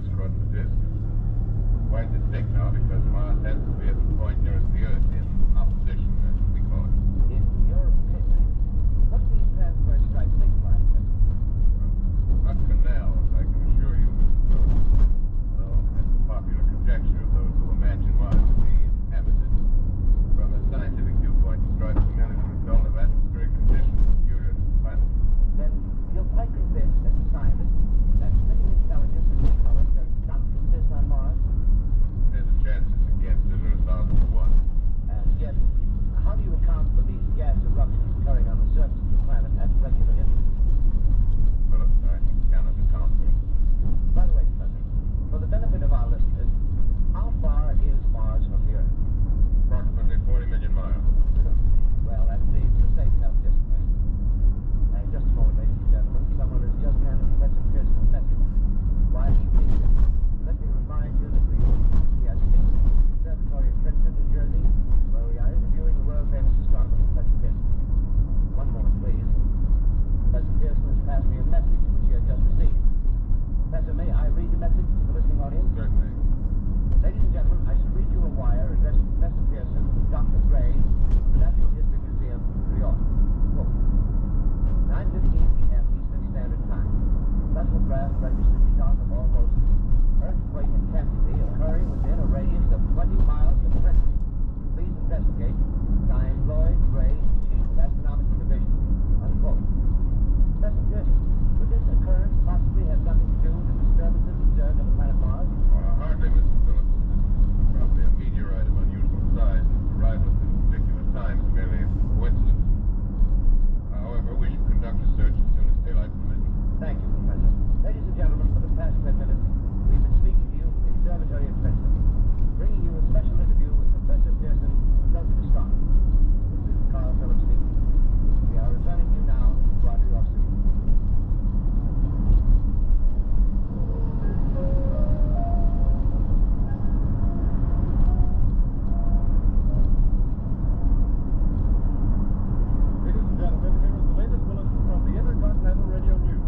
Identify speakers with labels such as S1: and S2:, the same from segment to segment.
S1: arcs across the disk. Why is it thick now? Because Mars happens to be at the point nearest the Earth in opposition, as we call it.
S2: In your opinion, what do these transverse stripes signify?
S1: Not canals, I can assure you, Mr. Phillips. Though that's a popular conjecture of those who imagine Mars to be inhabited. From a scientific viewpoint, the stripes are merely the result of atmospheric conditions peculiar to the planet.
S2: Then you're quite convinced as a scientist that living intelligence of this color does not exist on Mars?
S1: There's a chance it's against it, or 1,000 to 1.
S2: And yet, how do you account for these gas eruptions occurring on the surface of the planet at regular intervals?
S1: Phillips, I cannot account for it.
S2: By the way, Professor, for the benefit of our listeners, how far is Mars from the Earth?
S1: Approximately 40 million miles.
S2: Well, that seems a safe enough distance. Just a moment, ladies and gentlemen. Someone has just handed Professor Pearson a message. While he is here, let me remind you that we are sitting in the Observatory of Princeton, New Jersey, where we are interviewing the world-famous astronomer, Professor Pearson. One moment, please. Professor Pearson has passed me a message which he has just received. Professor, may I read the message to the listening audience?
S1: Certainly.
S2: Ladies and gentlemen, I shall read you a wire addressed to Professor Pearson, Dr. Gray, of the Natural History Museum, New York. Quote, 9:15 p.m. Eastern Standard Time. Special draft registered shock of almost earthquake intensity occurring within a radius of 20 miles of Princeton. Please investigate. Signed Lloyd Gray, Chief of Astronomical Division. Unquote. Professor Pearson, would this occurrence possibly have something to do with the disturbances observed on the planet Mars?
S1: Hardly, Mr. Phillips. This is probably a meteorite of unusual size, and its arrival at this particular time is merely a coincidence. However, we should conduct a search as soon as daylight permits.
S2: Thank you, Professor. Ladies and gentlemen, for the past 10 minutes, we've been speaking to you from the Observatory of Princeton, bringing you a special interview with Professor Pearson, noted astronomer. This is Carl Phillips speaking. We are returning you now to our New York studio.
S3: Ladies and gentlemen, here is the latest bulletin from the Intercontinental Radio News.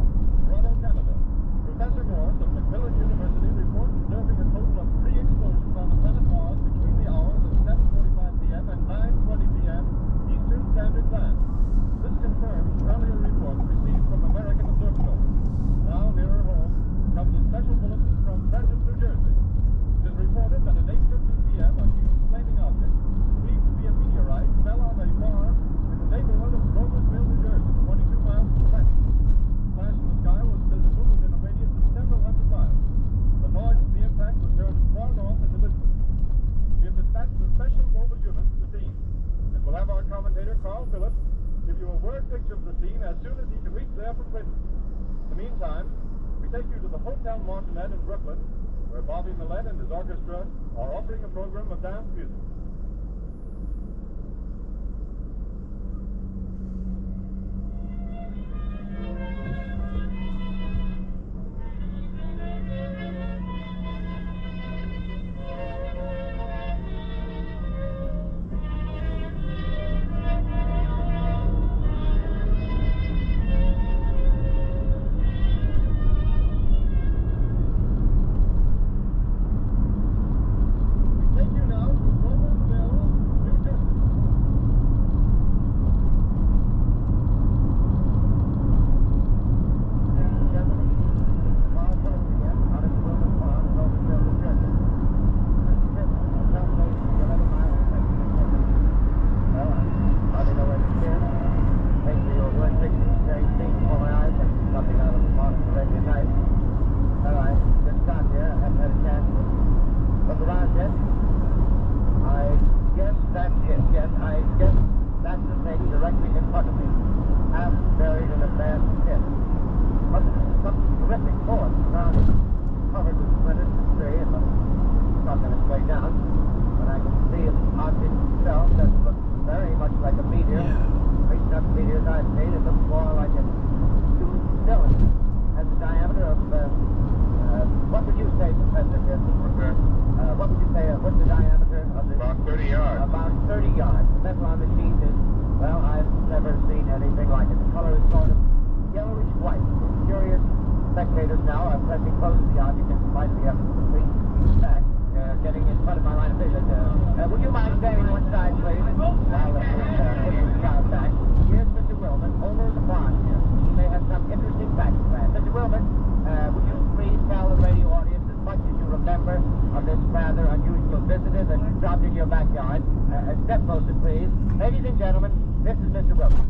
S3: Toronto, Canada. Professor Morris of Macmillan University reports observing a total of 3 explosions on the planet Mars between the hours of 7:45 p.m. and 9:20 p.m. Eastern Standard Time. This confirms earlier reports received from American observatories. Now, nearer home, comes a special bulletin from Trenton, New Jersey. It is reported that at 8:50 p.m. a huge flaming object, believed to be a meteorite, fell on a farm in the neighborhood of Groversville, New Jersey, 22 miles from Trenton. The flash in the sky was visible within a radius of several hundred miles. The noise of the impact was heard as far north as Elizabeth. We have dispatched a special mobile unit to the scene, and we'll have our commentator, Carl Phillips, give you a word picture of the scene as soon as he can reach there from Princeton. In the meantime, we take you to the Hotel Martinet in Brooklyn, where Bobby Millett and his orchestra are offering a program of dance music.
S2: spectators now are pressing close to the object in spite of the effort of the police to keep it back. Getting in front of my line of vision. Would you mind standing one side, please? Now, let's push the crowd back. Here's Mr. Willman, owner of the farm here. He may have some interesting facts to add. Mr. Willman, would you please tell the radio audience as much as you remember of this rather unusual visitor that dropped in your backyard? Step closer, please. Ladies and gentlemen, this is Mr. Willman.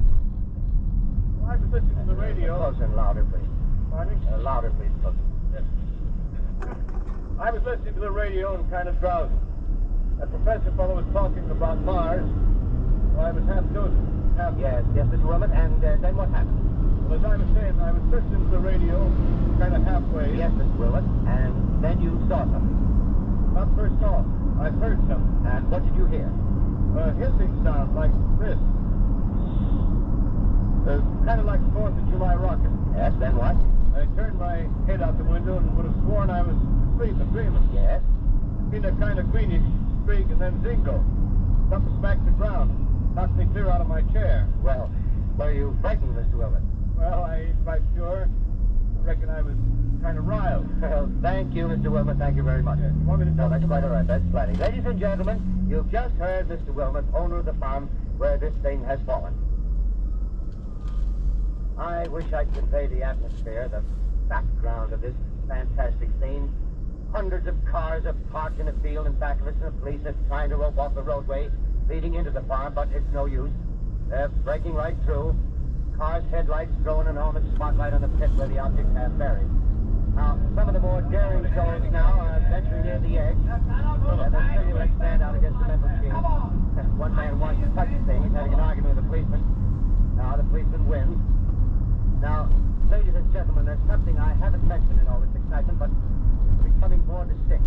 S3: I was listening to the radio.
S2: Closer and louder, please.
S3: Pardon me?
S2: Louder, please. Closer.
S3: Yes. I was listening to the radio and kind of drowsy. That professor fellow was talking about Mars. Well, I was half dozing.
S2: Yes, Mr. Willman, and then what happened?
S3: Well, as I was saying, I was listening to the radio, kind of halfway.
S2: Yes, Mr. Willman, and then you saw something.
S3: Not first off. I heard something.
S2: And what did you hear?
S3: A hissing sound like this. Kind of like 4th of July rocket.
S2: Yes, then what?
S3: I turned my head out the window and would have sworn I was asleep and dreaming.
S2: Yes?
S3: Seen a kind of greenish streak and then zingo. Something smacked the ground. Knocked me clear out of my chair.
S2: Well, were you frightened, Mr. Willman?
S3: Well, I ain't quite sure. I reckon I was kind of riled.
S2: Well, thank you, Mr. Willman. Thank you very much.
S3: Yeah, you want me to
S2: No,
S3: talk
S2: that's
S3: to
S2: quite
S3: my-
S2: all right. That's plenty. Ladies and gentlemen, you've just heard Mr. Willman, owner of the farm where this thing has fallen. I wish I could convey the atmosphere, the background of this fantastic scene. Hundreds of cars are parked in a field in back of us, and the police are trying to rope off the roadway leading into the farm, but it's no use. They're breaking right through. Cars' headlights throw an enormous spotlight on the pit where the objects have buried. Now, some of the more daring souls now are venturing near the edge. They're figuring to stand out against the mental machine. One man wants to touch the thing. He's having an argument with the policeman. Now, the policeman wins. Now, ladies and gentlemen, there's something I haven't mentioned in all this excitement, but it's becoming more distinct.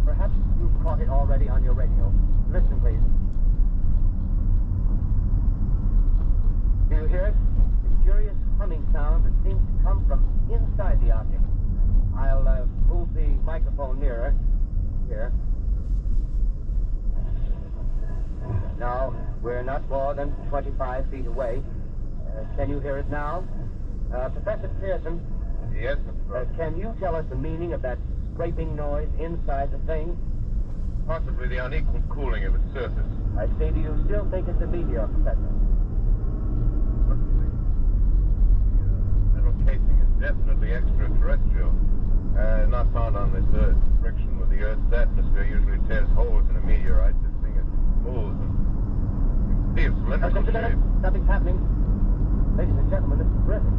S2: Perhaps you've caught it already on your radio. Listen, please. Do you hear it? The curious humming sound that seems to come from inside the object. I'll move the microphone nearer. Here. Now, we're not more than 25 feet away. Can you hear it now? Professor Pearson.
S1: Yes, Mr. Brooks.
S2: Can you tell us the meaning of that scraping noise inside the thing?
S1: Possibly the unequal cooling of its surface.
S2: I say, do you still think it's a meteor, Professor?
S1: Possibly. The metal casing is definitely extraterrestrial. Not found on this Earth. Friction with the Earth's atmosphere usually tears holes in a meteorite. This thing is smooth and you can see its cylindrical
S2: Just a minute.
S1: shape.
S2: Nothing's happening. Ladies and gentlemen, this is terrific.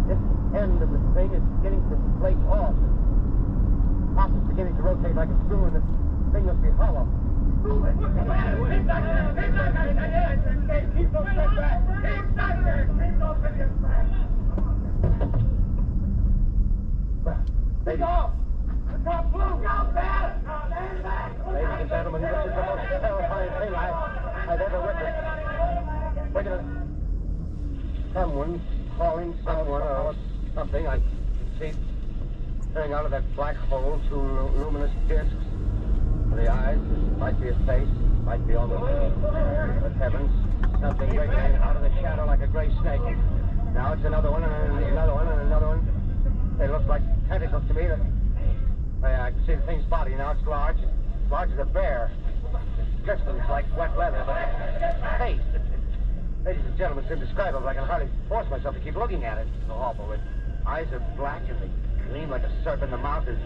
S2: This end of the thing is beginning to flake off. The top is beginning to rotate like a screw, and the thing must be hollow.
S3: Keep those steps back! Keep those figures back!
S2: Well, ladies,
S3: The top blew! Go back!
S2: ladies and gentlemen, this is the most terrifying thing I've ever witnessed. Wait a minute. Someone's calling someone or something. I can see staring out of that black hole two luminous discs. The eyes, might be a face, might be almost but heavens, something wriggling out of the shadow like a gray snake. Now it's another one, and another one, and another one. They look like tentacles to me. I can see the thing's body now. It's large as a bear. It glistens like wet leather, but its face, ladies and gentlemen, it's indescribable. I can hardly force myself to keep looking at it. It's so awful. Its eyes are black and they gleam like a serpent. The mouth is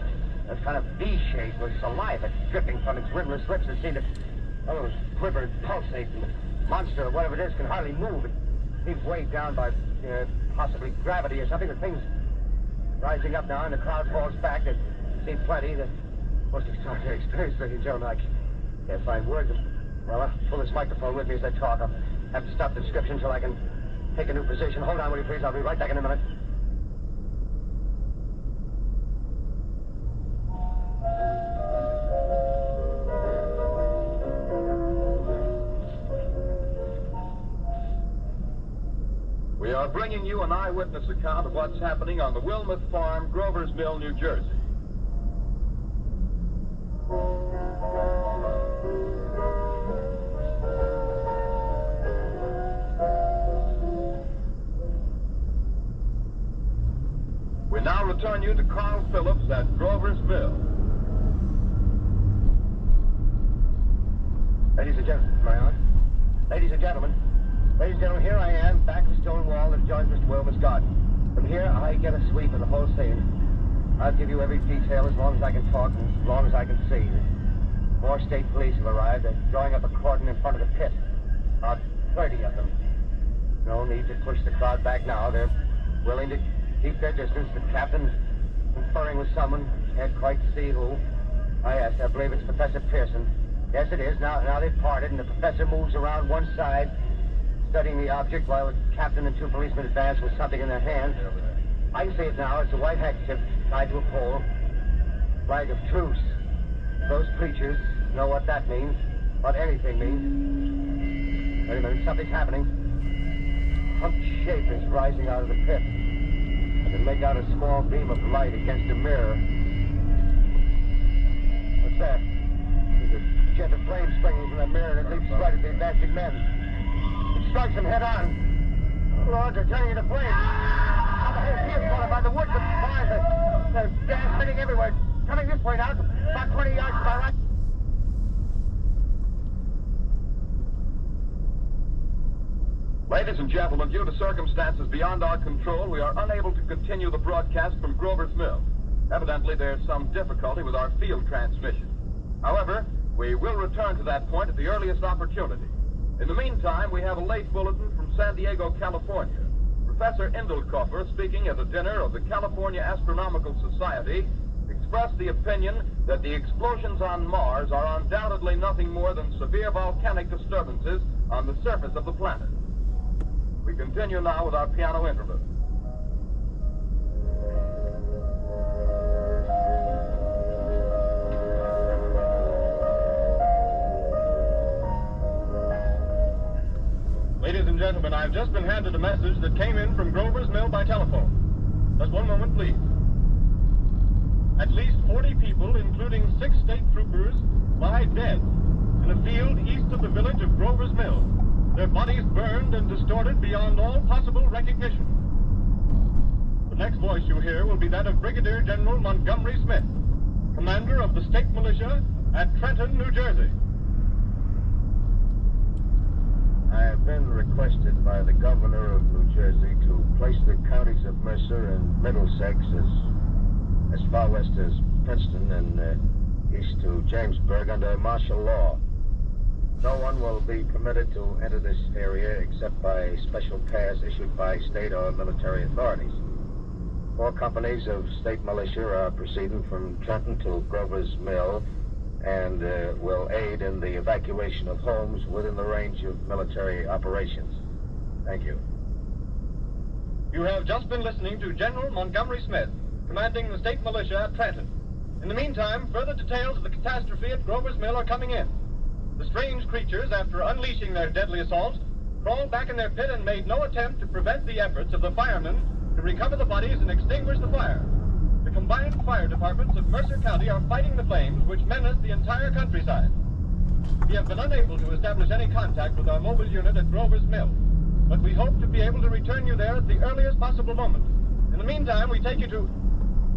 S2: a kind of V-shape with saliva dripping from its rimless lips that seem to quiver and pulsate. And the monster, or whatever it is, can hardly move. It seems weighed down by possibly gravity or something. The thing's rising up now, and the crowd falls back. They've seen plenty. The most extraordinary experience, ladies and gentlemen. I can't find words. Well, I'll pull this microphone with me as I talk. I'll have to stop the description until I can take a new position. Hold on, will you please? I'll be right back in a minute.
S4: We are bringing you an eyewitness account of what's happening on the Wilmouth Farm, Grover's Mill, New Jersey. return you to Carl Phillips at Grover's Mill.
S2: Ladies and gentlemen, am I on? Ladies and gentlemen, here I am, back of the stone wall that adjoins Mr. Wilmer's garden. From here, I get a sweep of the whole scene. I'll give you every detail as long as I can talk and as long as I can see. More state police have arrived. They're drawing up a cordon in front of the pit. About 30 of them. No need to push the crowd back now. They're willing to keep their distance. The captain's conferring with someone. Can't quite see who. Yes, I believe it's Professor Pearson. Yes, it is. Now they've parted, and the professor moves around one side, studying the object, while the captain and 2 policemen advance with something in their hands. I can see it now. It's a white handkerchief tied to a pole. Flag of truce. Those preachers know what that means, what anything means. Wait a minute, something's happening. A humped shape is rising out of the pit. I can make out a small beam of light against a mirror. What's that? There's a jet of flame springing from the mirror and it leaps right at the advancing men. It strikes them head on. Oh, Lord, they're turning into flames. Now the whole field's falling by the woods and fires. There's gas spinning everywhere. Coming this way now, about 20 yards to my right.
S4: Ladies and gentlemen, due to circumstances beyond our control, we are unable to continue the broadcast from Grover's Mill. Evidently, there's some difficulty with our field transmission. However, we will return to that point at the earliest opportunity. In the meantime, we have a late bulletin from San Diego, California. Professor Indelkoffer, speaking at a dinner of the California Astronomical Society, expressed the opinion that the explosions on Mars are undoubtedly nothing more than severe volcanic disturbances on the surface of the planet. We continue now with our piano interlude.
S3: Ladies and gentlemen, I've just been handed a message that came in from Grover's Mill by telephone. Just one moment, please. At least 40 people, including 6 state troopers, lie dead in a field east of the village of Grover's Mill. Their bodies burned and distorted beyond all possible recognition. The next voice you hear will be that of Brigadier General Montgomery Smith, commander of the state militia at Trenton, New Jersey.
S2: I have been requested by the governor of New Jersey to place the counties of Mercer and Middlesex as far west as Princeton and east to Jamesburg under martial law. No one will be permitted to enter this area except by special pass issued by state or military authorities. 4 companies of state militia are proceeding from Trenton to Grover's Mill and will aid in the evacuation of homes within the range of military operations. Thank you.
S3: You have just been listening to General Montgomery Smith, commanding the state militia at Trenton. In the meantime, further details of the catastrophe at Grover's Mill are coming in. The strange creatures, after unleashing their deadly assault, crawled back in their pit and made no attempt to prevent the efforts of the firemen to recover the bodies and extinguish the fire. The combined fire departments of Mercer County are fighting the flames which menace the entire countryside. We have been unable to establish any contact with our mobile unit at Grover's Mill, but we hope to be able to return you there at the earliest possible moment. In the meantime, we take you to...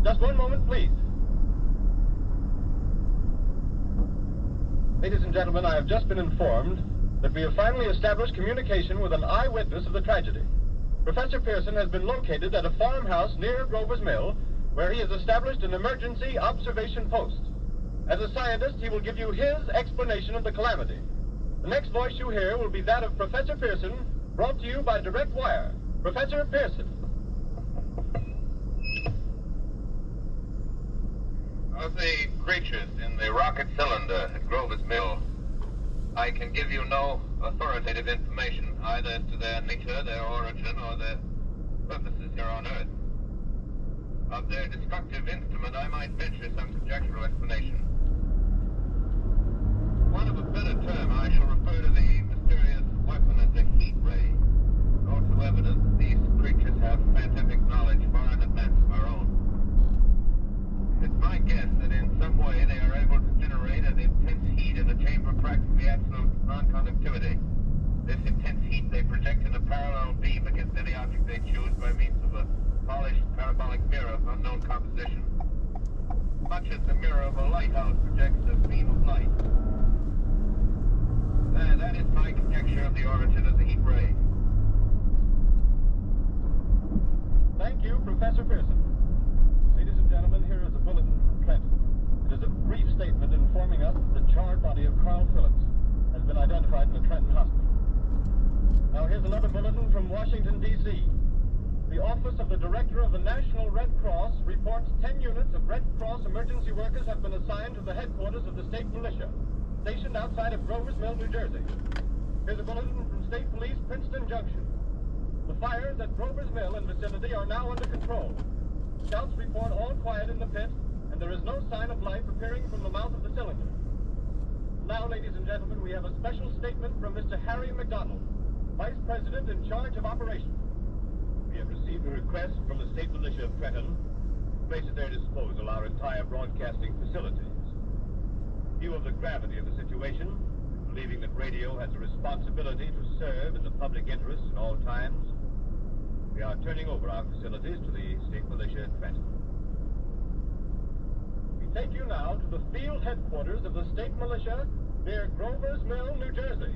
S3: Just one moment, please. Ladies and gentlemen, I have just been informed that we have finally established communication with an eyewitness of the tragedy. Professor Pearson has been located at a farmhouse near Grover's Mill, where he has established an emergency observation post. As a scientist, he will give you his explanation of the calamity. The next voice you hear will be that of Professor Pearson, brought to you by direct wire. Professor Pearson.
S1: Of the creatures in the rocket cylinder at Grover's Mill, I can give you no authoritative information, either as to their nature, their origin, or their purposes here on Earth. Of their destructive instrument, I might venture some conjectural explanation. For want of a better term, I shall refer to the mysterious weapon as a heat ray. All too evident, these creatures have scientific knowledge far in advance of our own. It's my guess that in some way they are able to generate an intense heat in a chamber practically absolute non-conductivity. This intense heat they project in a parallel beam against any object they choose by means of a polished parabolic mirror of unknown composition. Much as the mirror of a lighthouse projects a beam of light. That is my conjecture of the origin of the heat ray.
S3: Thank you, Professor Pearson. Ladies and gentlemen, here is a bulletin from Trenton. It is a brief statement informing us that the charred body of Carl Phillips has been identified in the Trenton Hospital. Now here's another bulletin from Washington, D.C. The Office of the Director of the National Red Cross reports 10 units of Red Cross emergency workers have been assigned to the headquarters of the state militia, stationed outside of Grover's Mill, New Jersey. Here's a bulletin from State Police, Princeton Junction. The fires at Grover's Mill and vicinity are now under control. Scouts report all quiet in the pit, and there is no sign of life appearing from the mouth of the cylinder. Now, ladies and gentlemen, we have a special statement from Mr. Harry McDonald, Vice President in charge of operations.
S5: We have received a request from the State Militia of Trenton to place at their disposal our entire broadcasting facilities. In view of the gravity of the situation, believing that radio has a responsibility to serve in the public interest at all times, we are turning over our facilities to the State Militia at Trenton.
S3: We take you now to the field headquarters of the state militia near Grover's Mill, New Jersey.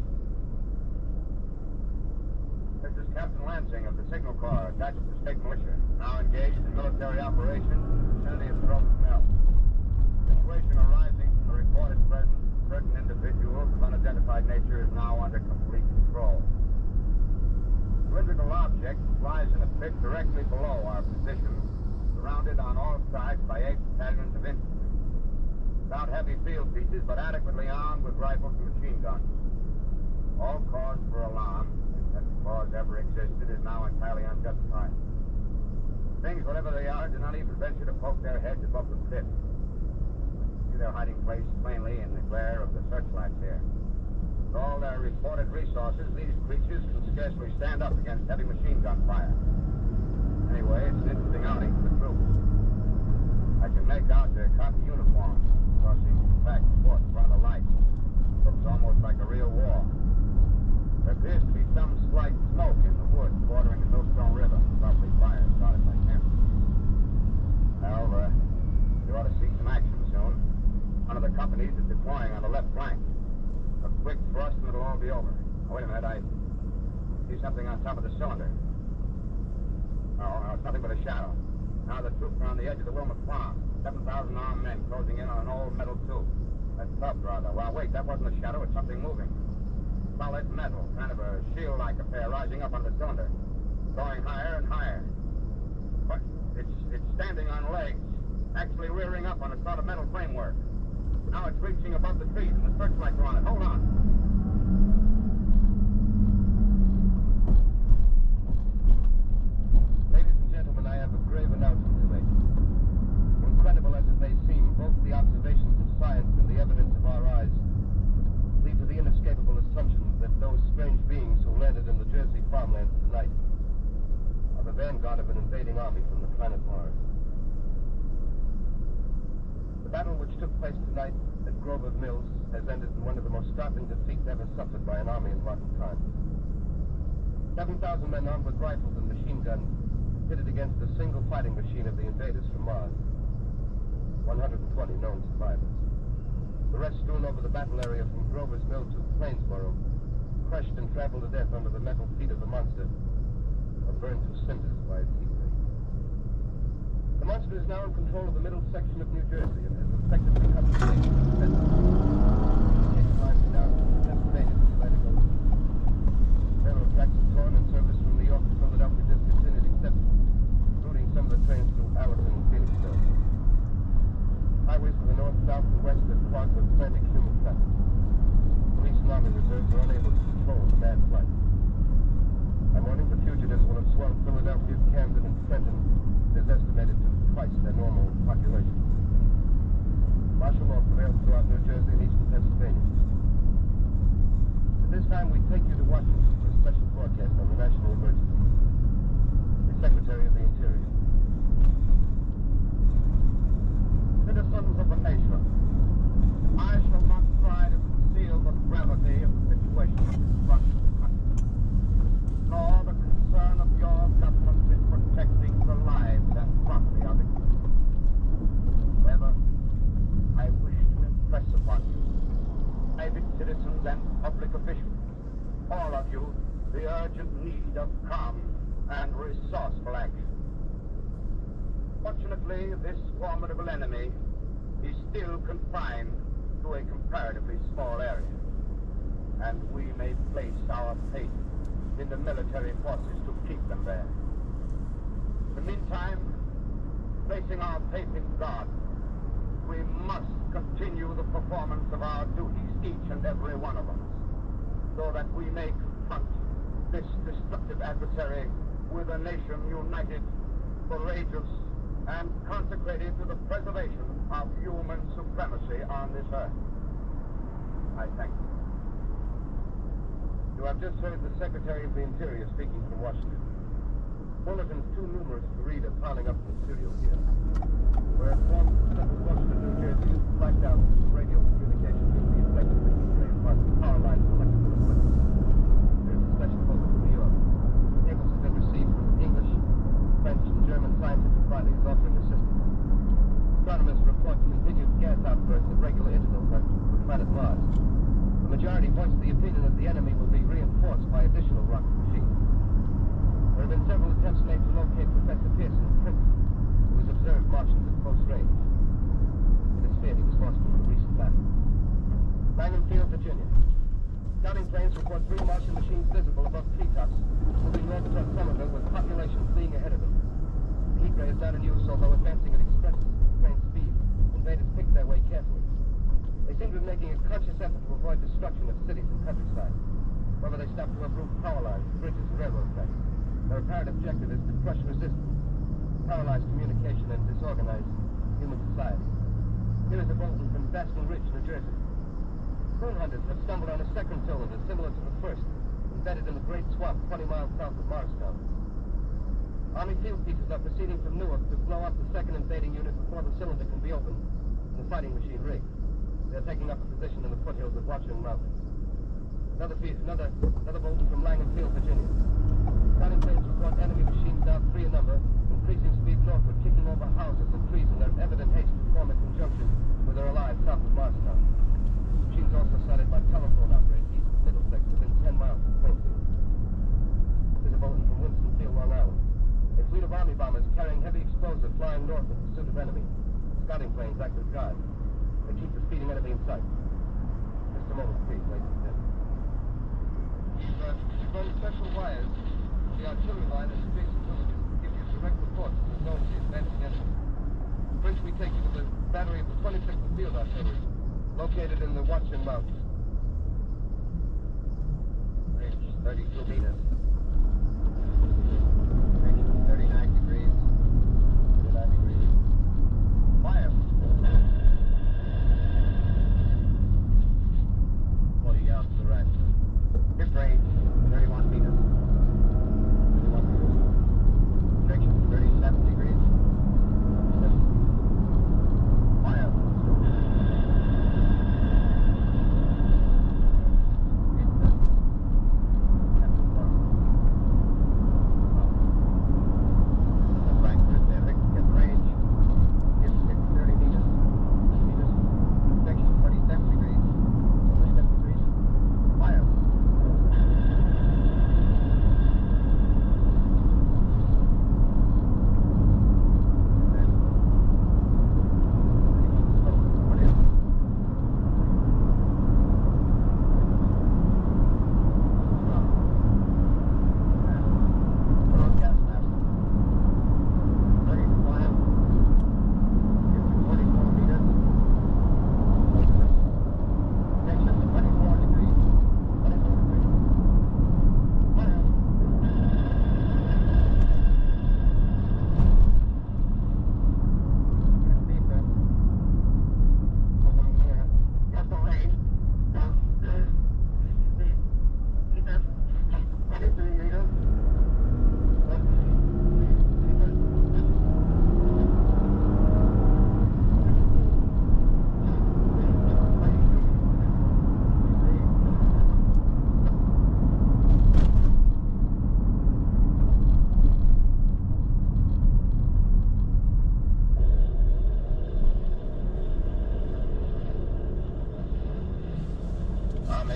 S1: This is Captain Lansing of the Signal Corps, attached to the state militia, now engaged in military operations in the vicinity of Grover's Mill. The situation arising from the reported presence of certain individuals of unidentified nature is now under complete control. The cylindrical object lies in a pit directly below our position, surrounded on all sides by 8 battalions of infantry. Without heavy field pieces, but adequately armed with rifles and machine guns. All cause for alarm, if such cause ever existed, is now entirely unjustified. Things, whatever they are, do not even venture to poke their heads above the pit. See their hiding place plainly in the glare of the searchlights here. With all their reported resources, these creatures can scarcely stand up against heavy machine gun fire. Anyway, it's an interesting outing for the troops. I can make out their khaki uniforms crossing back and forth in front of the lights. Looks almost like a real war. There appears to be some slight smoke in the woods bordering the Millstone River. Probably fire started by campers. Well, you ought to see some action soon. One of the companies is deploying on the left flank. A quick thrust and it'll all be over. Now, wait a minute, I see something on top of the cylinder. No, it's nothing but a shadow. Now the troops are on the edge of the Wilmot Farm. 7,000 armed men closing in on an old metal tube. That's tough, rather. Well, wait, that wasn't a shadow, it's something moving. Solid metal, kind of a shield-like affair rising up on the cylinder. Going higher and higher. But it's standing on legs, actually rearing up on a sort of metal framework. Now it's reaching above the trees and the searchlights are on it. Hold on.
S5: Ladies and gentlemen, I have a grave announcement to make. Incredible as it may seem, both the observations of science and the evidence of our eyes lead to the inescapable assumption that those strange beings who landed in the Jersey farmlands tonight are the vanguard of an invading army from the planet Mars. The battle which took place tonight at Grover's Mills has ended in one of the most startling defeats ever suffered by an army in modern times. 7,000 men armed with rifles and machine guns pitted against a single fighting machine of the invaders from Mars. 120 known survivors. The rest strewn over the battle area from Grover's Mill to Plainsboro, crushed and trampled to death under the metal feet of the monster, or burned to cinders by its heat ray. The monster is now in control of the middle section of New Jersey and has effectively cut the station to the center. Communication lines are down to Pennsylvania to Atlantic Ocean. Railroad tracks are torn and service from New York to Philadelphia discontinued except routing some of the trains through Allison and Phoenixville. Highways to the north, south, and west are clogged with frantic human traffic. Police and army reserves are unable to control the mad flight. By morning, the fugitives will have swung Philadelphia, Camden, and Trenton is estimated to twice their normal population. Martial law prevails throughout New Jersey and eastern Pennsylvania. At this time, we take you to Washington for a special broadcast on the national emergency. The Secretary of the Interior.
S1: Citizens of the nation, I shall not try to conceal the gravity of the situation confronting the country, nor the concern of your government in protecting the lives
S2: and public officials. All of you, the urgent need of calm and resourceful action. Fortunately, this formidable enemy is still confined to a comparatively small area, and we may place our faith in the military forces to keep them there. In the meantime, placing our faith in God, we must continue the performance of our duties, each and every one of us, so that we may confront this destructive adversary with a nation united, courageous, and consecrated to the preservation of human supremacy on this earth. I thank you.
S5: You have just heard the Secretary of the Interior speaking from Washington. Bulletins too numerous to read are piling up in the studio here. We're informed that Central Washington, New Jersey, has blacked out radio communication due to the effect of the heat ray upon power lines and electrical equipment. There's a special bulletin from New York. Cables have been received from English, French, and German scientific bodies offering assistance. Astronomers report continued gas outbursts at regular intervals on the planet Mars. The majority voiced the opinion that the enemy will be reinforced by additional rocket machines. There have been several attempts made to locate Professor Pearson of Princeton, who has observed Martians at close range. It is feared he was lost in a recent battle. Langham Field, Virginia. Scouting planes report 3 Martian machines visible above treetops, moving north toward Somerville with population fleeing ahead of them. The heat ray is not in use, although advancing at express train speed. Invaders pick their way carefully. They seem to be making a conscious effort to avoid destruction of cities and countryside. However, they stop to uproot power lines, bridges, and railroad tracks. Their apparent objective is to crush resistance, paralyze communication, and disorganize human society. Here is a bulletin from Basking Ridge, New Jersey. Coon hunters have stumbled on a second cylinder similar to the first, embedded in the great swamp 20 miles south of Morristown. Army field pieces are proceeding from Newark to blow up the second invading unit before the cylinder can be opened and the fighting machine rigged. They're taking up a position in the foothills of Watchung Mountain. Another bulletin from Langham Field, Virginia. Scouting planes report enemy machines now 3 in number, increasing speed northward, kicking over houses and trees in their evident haste to form a conjunction with their allies south of Morristown. Machines also sighted by telephone operators east of Middlesex within 10 miles of Plainfield. There's a bulletin from Winston-Field, Long Island. A fleet of Army bombers carrying heavy explosive flying north in pursuit of enemy. Scouting planes act as guides. They keep the speeding enemy in sight. Just a moment, please, ladies and gentlemen. We've run special wires to the artillery line at adjacent villages to give you direct reports of the zone of the advancing enemy. First, we take you to the battery of the 26th Field Artillery, located in the Watchung Mountains.
S2: Range 32 meters. Range 39 degrees. 39 degrees. Fire. 40 yards to the right. Hip range 31 meters. 31 meters. Direction 37 degrees. Fire. Get range. Get 30 meters.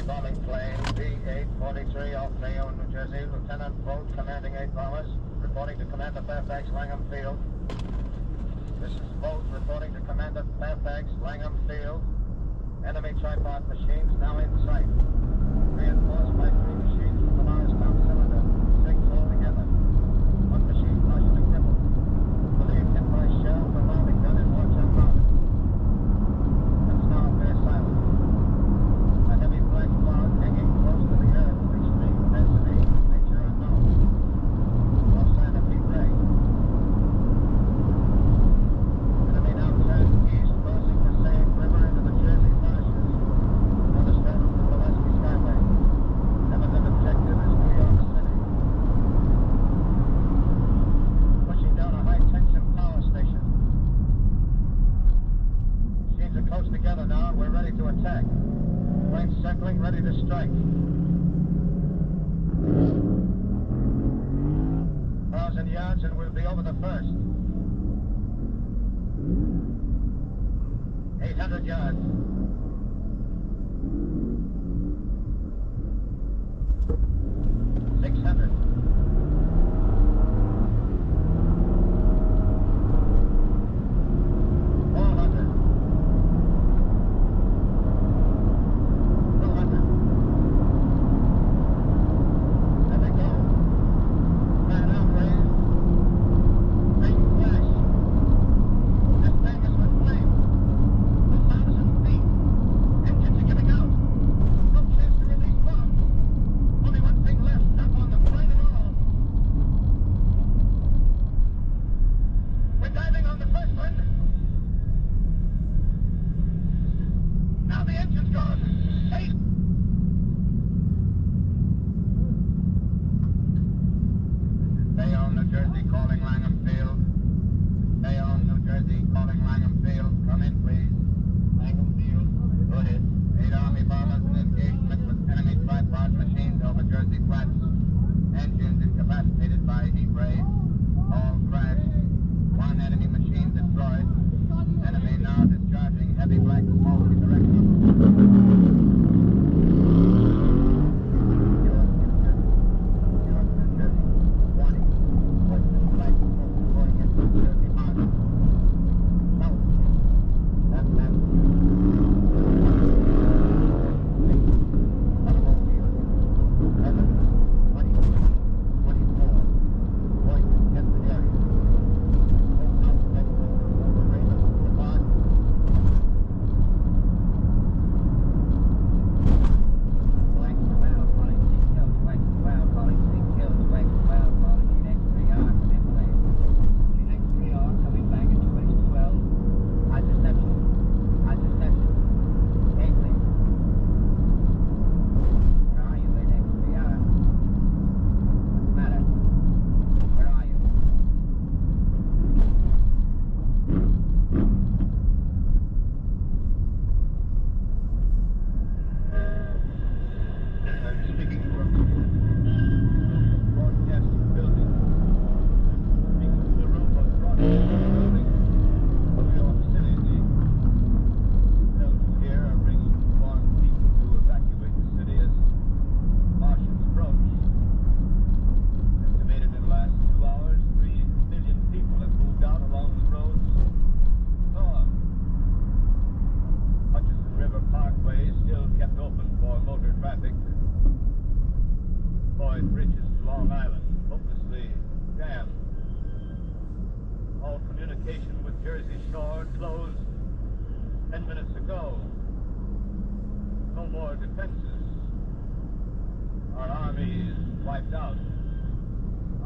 S2: Enemy bombing plane B-843 off Bayonne, New Jersey. Lieutenant Boat, commanding 8 bombers, reporting to Commander Fairfax, Langham Field. This is Boat reporting to Commander Fairfax, Langham Field. Enemy tripod machines now in sight. Reinforced by 3 machines from the Mars top cylinder. 6 altogether. 1 machine partially crippled. Believed hit by shell from landing gun in watch unmounted. It's now fair silence. A heavy black cloud hanging close to the earth of extreme density, nature unknown. No sign of heat ray. Enemy now turns east, crossing the same river into the Jersey marshes. Understand the Pulaski Skyway. Evident objective is New York City. Pushing down a high-tension power station. Machines are close together now, and we're ready to attack. Planes circling, ready to strike. 1,000 yards and we'll be over the first. 800 yards. 600. 400. 200. There they go. Man out, raised. Big flash. As big as with flame. 1,000 feet. Engines are giving out. No chance to release bombs. Only one thing left. Up on the plane and all. We're diving on the first one. Now the engine's gone. Hey! Bayonne, New Jersey, calling Langham Field. Bayonne, New Jersey, calling Langham Field. Come in, please. Langham Field. Go ahead. 8 Army bombers in engagement with enemy tripod machines over Jersey Flats. Engines incapacitated by heat rays. All crashed. 1 enemy machine destroyed. Enemy now discharging heavy black smoke in direction of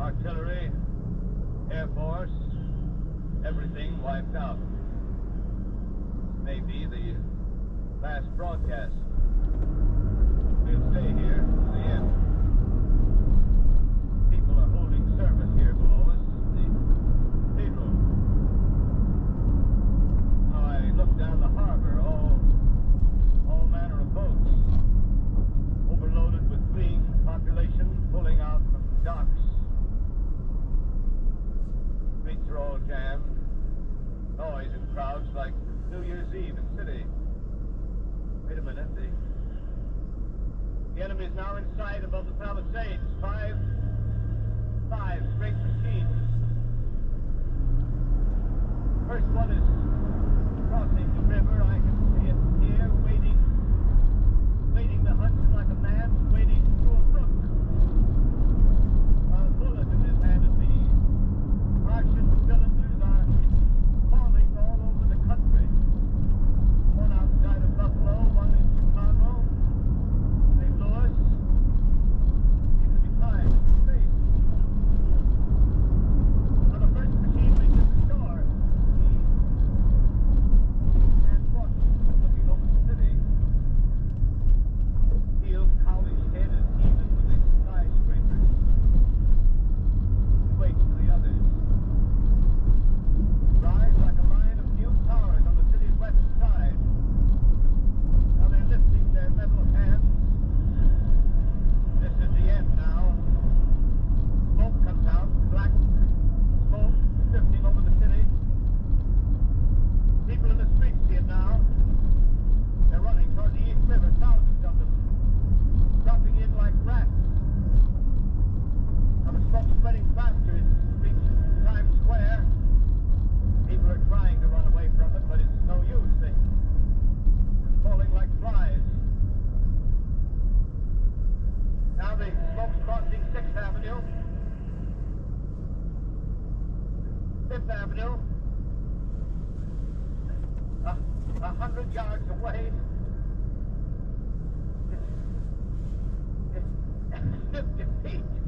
S2: artillery, Air Force, everything wiped out. This may be the last broadcast. We'll stay here to the end. People are holding service here below us, the cathedral. Now I look down the harbor, all manner of boats, overloaded with fleeing population, pulling out from docks. Streets are all jammed. Noise and crowds like New Year's Eve in city. Wait a minute, the The enemy is now in sight above the Palisades. Five great machines. First one is crossing the river. I can see it here, wading the Hudson like a man wading through a brook. A bullet in his hand at me. Martian cylinders are falling all over the country. One outside of Buffalo, one in Chicago, St. Louis. Seem to be tied in space. Now the first machine reaches the shore. He stands watching, looking over the city. Steel cowlish head is even with the skyscrapers. He waits for the others. Rise like a line of new towers on the city's west side. Now they're lifting their metal hands. This is the end now. Smoke comes out, black smoke drifting over the city. People in the streets see it now. They're running toward the East River, thousands of them, dropping in like rats. Now the smoke spreading faster. It's reached Times Square. People are trying to run away from it, but it's no use. They're falling like flies. Now the smoke's crossing 6th Avenue, 5th Avenue, 100 yards away. It's 50 feet.